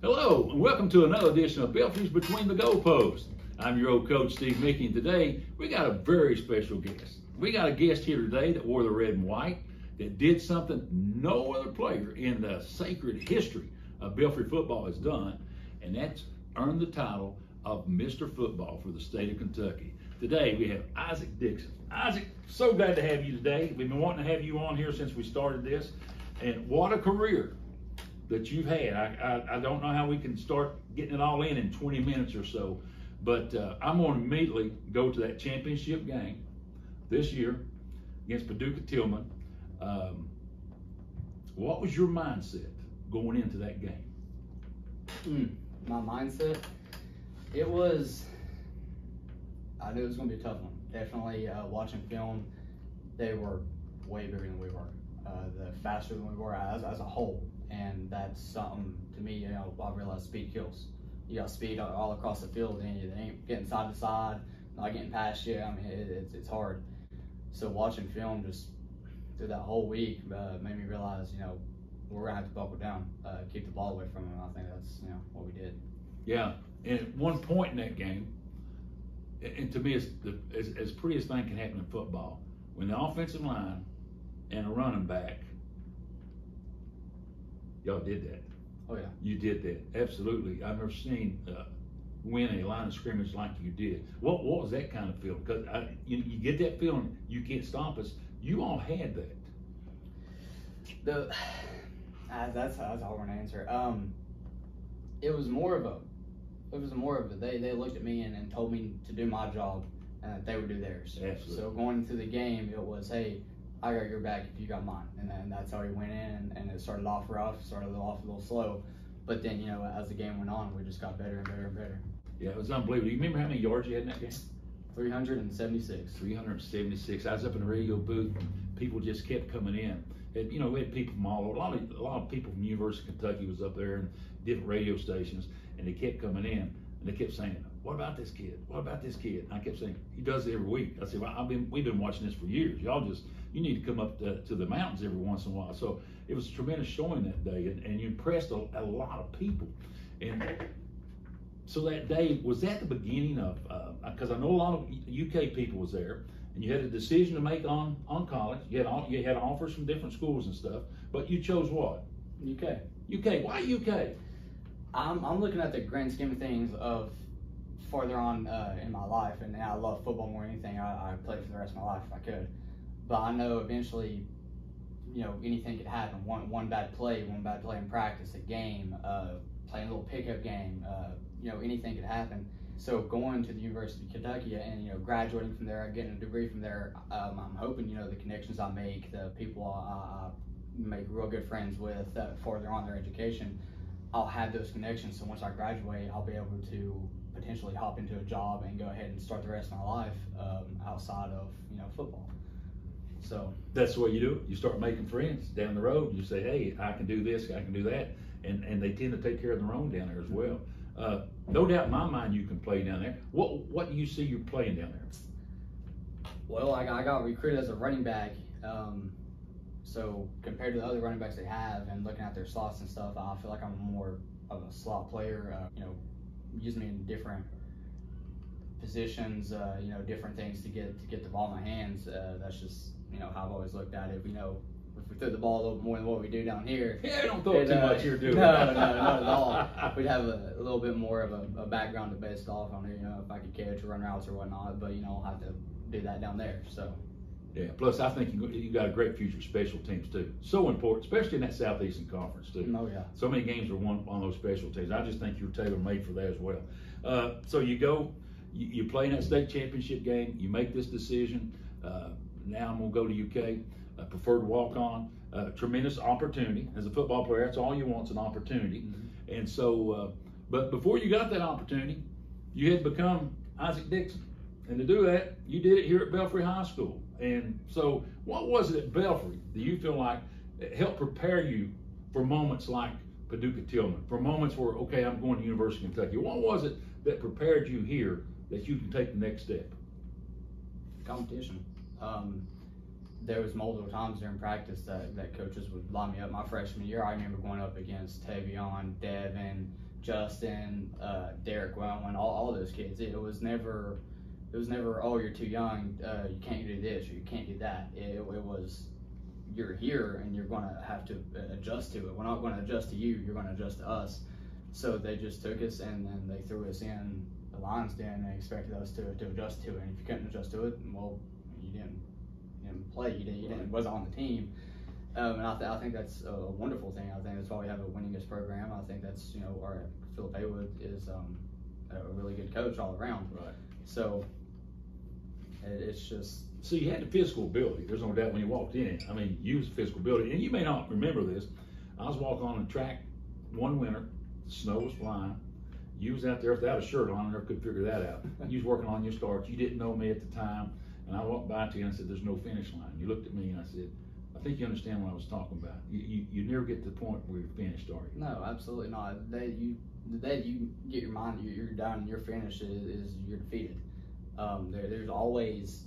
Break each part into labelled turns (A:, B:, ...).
A: Hello, and welcome to another edition of Belfry's Between the Goalposts. I'm your old coach, Steve Mickey, and today we got a very special guest. We got a guest here today that wore the red and white, that did something no other player in the sacred history of Belfry football has done, and that's earned the title of Mr. Football for the state of Kentucky. Today we have Isaac Dixon. Isaac, so glad to have you today. We've been wanting to have you on here since we started this, and what a career that you've had. I don't know how we can start getting it all in 20 minutes or so, but I'm going to immediately go to that championship game this year against Paducah Tillman. What was your mindset going into that game?
B: My mindset, it was, I knew it was going to be a tough one. Definitely watching film, they were way bigger than we were, the faster than we were as a whole. And that's something, to me, I realized speed kills. You got speed all across the field, and you ain't getting side to side, not getting past you. I mean, it's hard. So watching film just through that whole week made me realize, we're going to have to buckle down, keep the ball away from them. I think that's, what we did.
A: Yeah, and at one point in that game, and to me, it's as prettiest thing can happen in football, when the offensive line and a running back, y'all did that.
B: Oh, yeah. You
A: did that, absolutely. I've never seen win a line of scrimmage like you did. What was that kind of feeling? Because you get that feeling you can't stop us. You all had that.
B: That's a hard one to answer. It was more of a they looked at me and told me to do my job and that they would do theirs.
A: Absolutely.
B: So going into the game, it was, hey, I got your back if you got mine. And then that's how we went in, and it started off rough, started off a little slow. But then, as the game went on, we just got better and better and better.
A: Yeah, it was unbelievable. You remember how many yards you had in that game?
B: 376.
A: 376. I was up in the radio booth, and people just kept coming in. And, we had people from all over. A lot of people from the University of Kentucky was up there and different radio stations, and they kept coming in, and they kept saying, "What about this kid? What about this kid?" And I kept saying, "He does it every week." I said, "Well, we've been watching this for years. You need to come up to the mountains every once in a while." So it was a tremendous showing that day, and you impressed a lot of people. And so that day, was that the beginning of, because I know a lot of UK people was there, and you had a decision to make on college. You had offers from different schools and stuff, but you chose what?
B: UK.
A: UK. Why UK?
B: I'm looking at the grand scheme of things of farther on in my life, and I love football more than anything. I play for the rest of my life if I could. But I know eventually, anything could happen. One bad play in practice, a game, playing a little pickup game, anything could happen. So going to the University of Kentucky and, graduating from there, getting a degree from there, I'm hoping, the connections I make, the people I make real good friends with farther on their education, I'll have those connections. So once I graduate, I'll be able to potentially hop into a job and go ahead and start the rest of my life outside of, football. So
A: that's the way you do it. You start making friends down the road. You say, "Hey, I can do this, I can do that," and they tend to take care of their own down there as well. No doubt in my mind you can play down there. What do you see you playing down there?
B: Well, I got recruited as a running back. So compared to the other running backs they have, and looking at their slots and stuff, I feel like I'm more of a slot player. Use me in different positions, different things to get the ball in my hands. That's just how I've always looked at it. If we threw the ball a little more than what we do down here,
A: don't throw it too much here, do we?
B: No, not at all. We'd have a little bit more of a background to base off on it. If I could catch or run routes or whatnot, but I'll have to do that down there. So.
A: Yeah. Plus, I think you got a great future special teams too. So important, especially in that Southeastern Conference too.
B: Oh yeah.
A: So many games are won on those special teams. I just think you're tailor made for that as well. So you go, you play in that state championship game. You make this decision. Now I'm gonna go to UK. Preferred walk on. Tremendous opportunity as a football player. That's all you want is an opportunity. Mm-hmm. And so, but before you got that opportunity, you had become Isaac Dixon. And to do that, you did it here at Belfry High School. And so what was it at Belfry that you feel like helped prepare you for moments like Paducah Tillman, for moments where, okay, I'm going to University of Kentucky? What was it that prepared you here that you can take the next step?
B: Competition. There was multiple times during practice that coaches would line me up. My freshman year, I remember going up against Tavion, Devin, Justin, Derek Wellman, all those kids. It was never, oh, you're too young, you can't do this or you can't do that. It was, you're here and you're gonna have to adjust to it. We're not gonna adjust to you, you're gonna adjust to us. So they just took us and then they threw us in the lion's den and expected us to adjust to it. And if you couldn't adjust to it, well, you didn't play, you didn't wasn't on the team. And I think that's a wonderful thing. I think that's why we have a winningest program. I think that's, our Philip Haywood is a really good coach all around.
A: Right.
B: So it's just.
A: So you had the physical ability. There's no doubt when you walked in. I mean, you was physical ability, and you may not remember this. I was walking on the track one winter. The snow was flying. You was out there without a shirt on. I never could figure that out. You was working on your starts. You didn't know me at the time, and I walked by to you and I said, "There's no finish line." You looked at me and I said, "I think you understand what I was talking about. You never get to the point where you're finished, are you?"
B: No, absolutely not. The day you get your mind, you're done, and you're finished, is you're defeated. There's always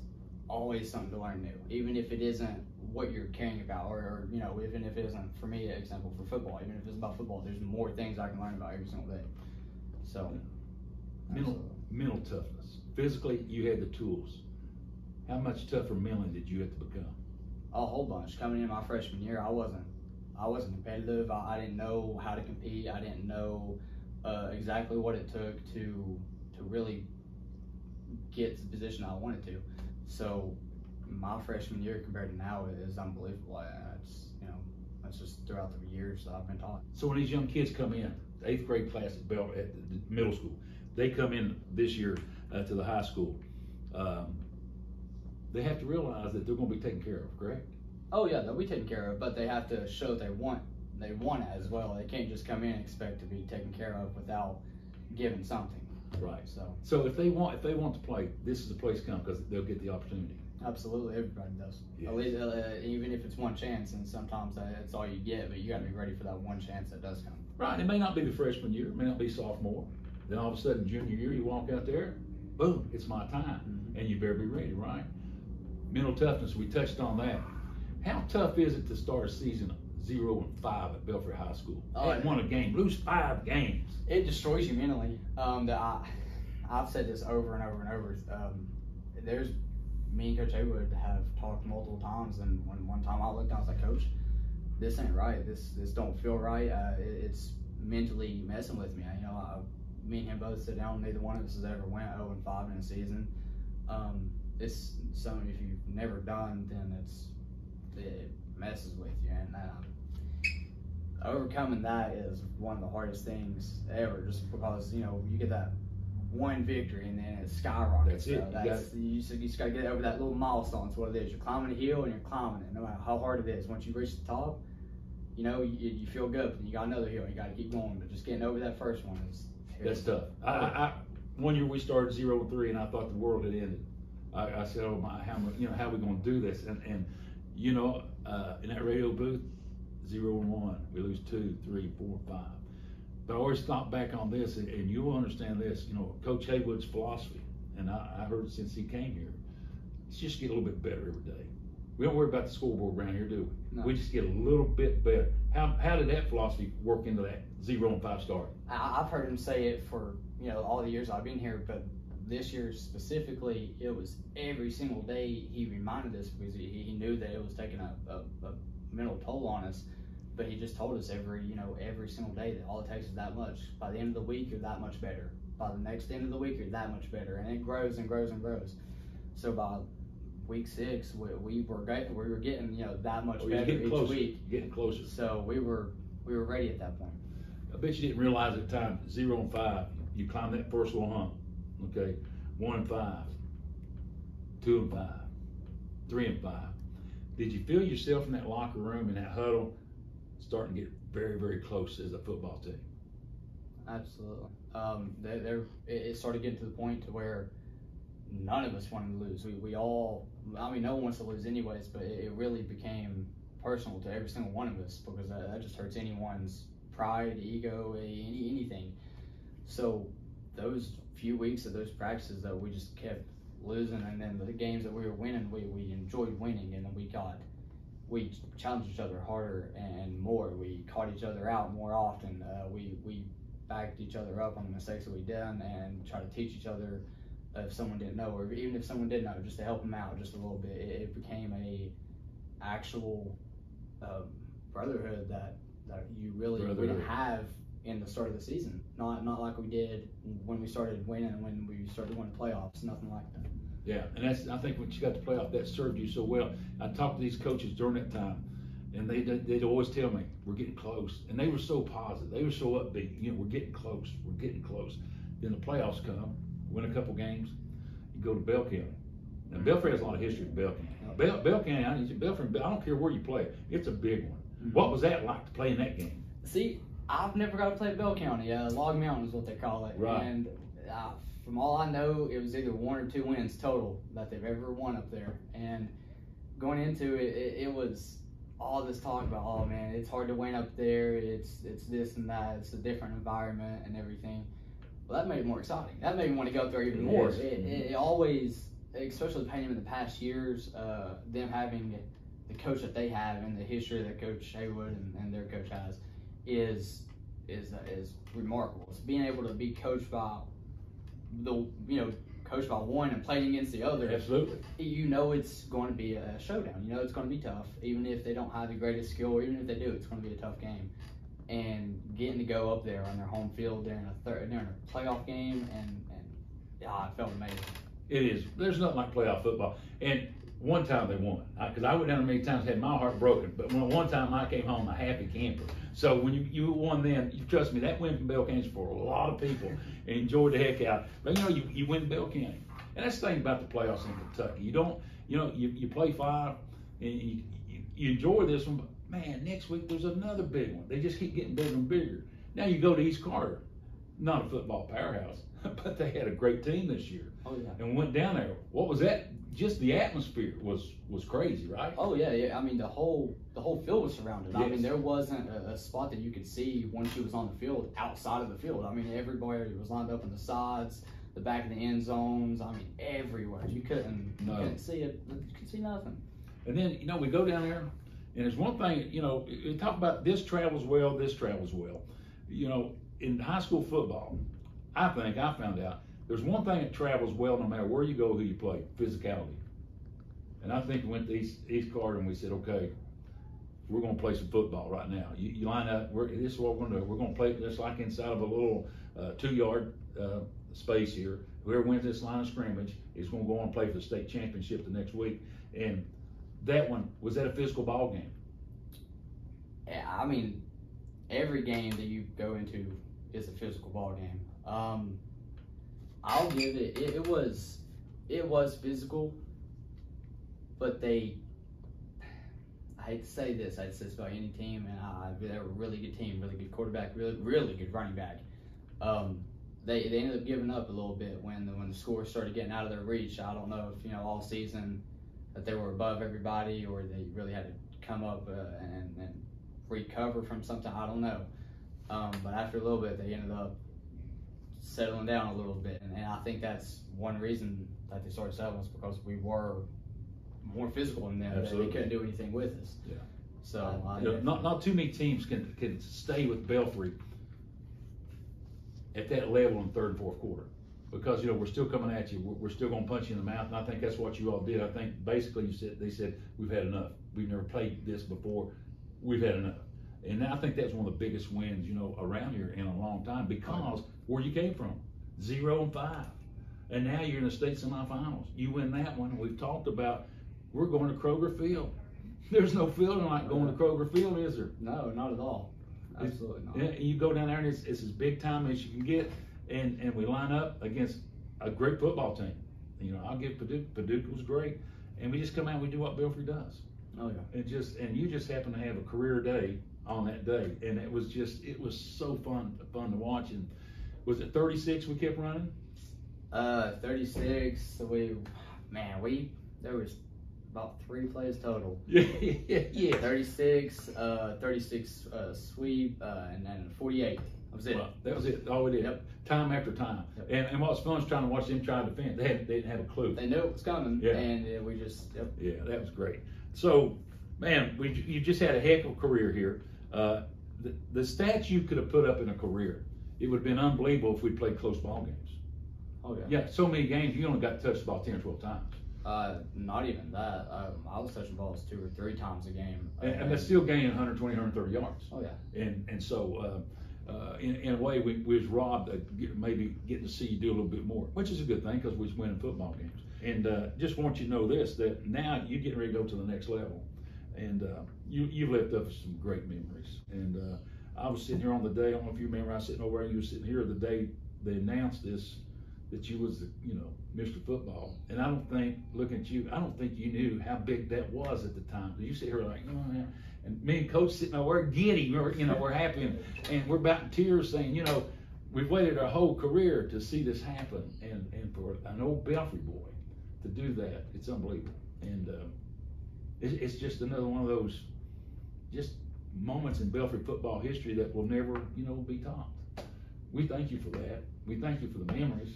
B: something to learn new, even if it isn't what you're caring about, or even if it isn't, for me, example for football, even if it's about football, there's more things I can learn about every single day. So
A: mental toughness. Physically, you had the tools. How much tougher mentally did you have to become?
B: A whole bunch. Coming in my freshman year, I wasn't competitive. I didn't know how to compete. I didn't know exactly what it took to really get to the position I wanted to. So my freshman year compared to now is unbelievable. That's just throughout the years that I've been taught.
A: So when these young kids come in, the 8th grade class at the middle school, they come in this year to the high school. They have to realize that they're going to be taken care of, correct?
B: Oh yeah, they'll be taken care of, but they have to show they want it as well. They can't just come in and expect to be taken care of without giving something.
A: Right. So if they want to play, this is the place to come because they'll get the opportunity.
B: Absolutely, everybody does.
A: Yes.
B: At least, even if it's one chance, and sometimes that's all you get, but you got to be ready for that one chance that does come.
A: Right. It may not be the freshman year, it may not be sophomore. Then all of a sudden, junior year, you walk out there, boom, it's my time, and you better be ready, right? Mental toughness, we touched on that. How tough is it to start a season 0-5 at Belfry High School? They won a game, lose 5 games.
B: It destroys you mentally. I've said this over and over and over. Me and Coach Haywood have talked multiple times, and one time I looked down, I was like, "Coach, this ain't right. This don't feel right. It's mentally messing with me." Me and him both sit down. Neither one of us has ever went 0-5 in a season. It's something if you've never done, then it messes with you, and overcoming that is one of the hardest things ever. Just because you get that one victory and then it skyrockets.
A: That's it.
B: You just got to get over that little milestone. That's what it is. You're climbing a hill and you're climbing it, no matter how hard it is. Once you reach the top, you feel good. And you got another hill. You got to keep going. But just getting over that first one is
A: that's tough. One year we started 0-3, and I thought the world had ended. I said, "Oh my, how are we going to do this?" And in that radio booth, 0-1, we lose 2, 3, 4, 5. But I always thought back on this, and you'll understand this. Coach Haywood's philosophy, and I heard it since he came here. It's just get a little bit better every day. We don't worry about the scoreboard around here, do we?
B: No.
A: We just get a little bit better. How did that philosophy work into that 0-5 start?
B: I've heard him say it for all the years I've been here, but this year specifically, it was every single day he reminded us, because he knew that it was taking a mental toll on us. But he just told us every single day that all it takes is that much. By the end of the week, you're that much better. By the next end of the week, you're that much better, and it grows and grows and grows. So by week 6, we were getting that much better each week.
A: Getting closer.
B: So we were ready at that point.
A: I bet you didn't realize at the time 0-5, you climbed that first little hump. Okay, 1-5, 2-5, 3-5. Did you feel yourself in that locker room, in that huddle, starting to get very, very close as a football team?
B: Absolutely. It started getting to the point to where none of us wanted to lose. We all, no one wants to lose anyways, but it really became personal to every single one of us, because that just hurts anyone's pride, ego, anything. So those few weeks of those practices that we just kept losing, and then the games that we were winning, we enjoyed winning, and then we challenged each other harder and more. We caught each other out more often. We backed each other up on the mistakes that we done and try to teach each other if someone didn't know, or even if someone did know, just to help them out just a little bit. It became a actual brotherhood that you really didn't have in the start of the season. Not like we did when we started winning and when we started winning playoffs. Nothing like that.
A: Yeah, and I think when you got the playoff, that served you so well. I talked to these coaches during that time, and they'd always tell me, we're getting close. And they were so positive. They were so upbeat. We're getting close. We're getting close. Then the playoffs come, win a couple games, you go to Bell County. Now, Belfry has a lot of history in Bell County. Bell County, Belfry, I don't care where you play, it's a big one. Mm-hmm. What was that like to play in that game?
B: See, I've never got to play Bell County. Log Mountain is what they call it.
A: Right.
B: And from all I know, it was either 1 or 2 wins total that they've ever won up there. And going into it, it was all this talk about, oh man, it's hard to win up there. It's this and that. It's a different environment and everything. Well, that made it more exciting. That made me want to go up there even more. It always, especially paying them in the past years, them having the coach that they have and the history that Coach Haywood and their coach has is remarkable. It's being able to be coached by coached by one and playing against the other.
A: Absolutely.
B: It's going to be a showdown. It's going to be tough. Even if they don't have the greatest skill, or even if they do, it's going to be a tough game. And getting to go up there on their home field during a playoff game, and it felt amazing. It
A: is. There's nothing like playoff football. And one time they won, because I went down there many times, had my heart broken. But one time I came home a happy camper. So when you won, then you trust me, that win from Bell County for a lot of people and enjoyed the heck out. But you win Bell County, and that's the thing about the playoffs in Kentucky. You don't, you play 5, and you enjoy this one. But man, next week there's another big one. They just keep getting bigger and bigger. Now you go to East Carter, not a football powerhouse, but they had a great team this year.
B: Oh yeah.
A: And went down there. What was that? Just the atmosphere was crazy, right?
B: Oh yeah. I mean, the whole field was surrounded.
A: Yes.
B: I mean, there wasn't a spot that you could see once you was on the field outside of the field. I mean, everybody was lined up on the sides, the back of the end zones. I mean, everywhere. You couldn't see it. You could see nothing.
A: And then we go down there, and there's one thing. We talk about this travels well. This travels well. In high school football, I found out there's one thing that travels well no matter where you go, who you play: physicality. And I think we went to East Carter and we said, okay, we're going to play some football right now. You line up. This is what we're going to do. We're going to play just like inside of a little 2-yard space here. Whoever wins this line of scrimmage is going to go on and play for the state championship the next week. And that one, was that a physical ball game?
B: Yeah, I mean, every game that you go into is a physical ball game. I'll give it. It was physical, but I hate to say this. I'd say this about any team, and they were a really good team, really good quarterback, really good running back. They ended up giving up a little bit when the scores started getting out of their reach. I don't know if all season that they were above everybody, or they really had to come up and recover from something. I don't know. But after a little bit, they ended up settling down a little bit, and I think that's one reason that they started settling, was because we were more physical than them.
A: Absolutely.
B: They couldn't do anything with us.
A: Yeah.
B: So
A: not too many teams can stay with Belfry at that level in third and fourth quarter, because we're still coming at you. We're still going to punch you in the mouth, and I think that's what you all did. I think basically they said we've had enough. We've never played this before. We've had enough. And I think that's one of the biggest wins, around here in a long time, because where you came from, 0-5. And now you're in the state semifinals. You win that one. We've talked about, we're going to Kroger Field. There's no feeling like going to Kroger Field, is there?
B: No, not at all. Absolutely not.
A: You go down there, and it's as big time as you can get, and we line up against a great football team. I'll give Paducah was great, and we just come out and we do what Belfry does.
B: Oh yeah.
A: And you just happen to have a career day on that day, and it was so fun to watch. And was it 36 we kept running?
B: 36. There was about 3 plays total.
A: Yeah.
B: 36 sweep, and then 48. That was it.
A: Well, that was it. All we did.
B: Yep.
A: Time after time. Yep. And what's fun is trying to watch them try to defend. They didn't have a clue.
B: They knew it was coming.
A: Yeah.
B: And we just. Yep.
A: Yeah, that was great. So, man, you just had a heck of a career here. The stats you could have put up in a career, it would have been unbelievable if we played close ball games.
B: Oh yeah.
A: Yeah, so many games you only got to touch the ball 10 or 12 times.
B: Not even that. I was touching balls 2 or 3 times a game.
A: And that's still gaining 120, 130 yards.
B: Oh yeah.
A: And so in a way we was robbed of maybe getting to see you do a little bit more, which is a good thing because we was winning football games. And just want you to know this, that now you're getting ready to go to the next level. And you've left us some great memories. And I was sitting here on the day, I don't know if you remember, I was sitting over there and you were sitting here the day they announced this, that you was the, Mr. Football. And I don't think, looking at you, I don't think you knew how big that was at the time. You sit here like, oh man. And me and Coach sitting over there giddy, we're happy, and we're about in tears saying, we've waited our whole career to see this happen. And for an old Belfry boy to do that, it's unbelievable. And it's just another one of those just moments in Belfry football history that will never, be topped. We thank you for that. We thank you for the memories,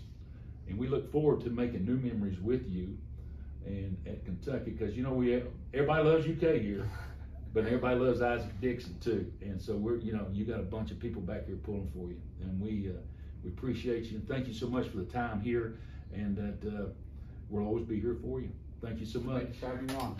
A: and we look forward to making new memories with you and at Kentucky, because everybody loves UK here, but everybody loves Isaac Dixon too. And so we're, you got a bunch of people back here pulling for you, and we appreciate you and thank you so much for the time here, and that we'll always be here for you. Thank you so much.
B: Thanks for having me on.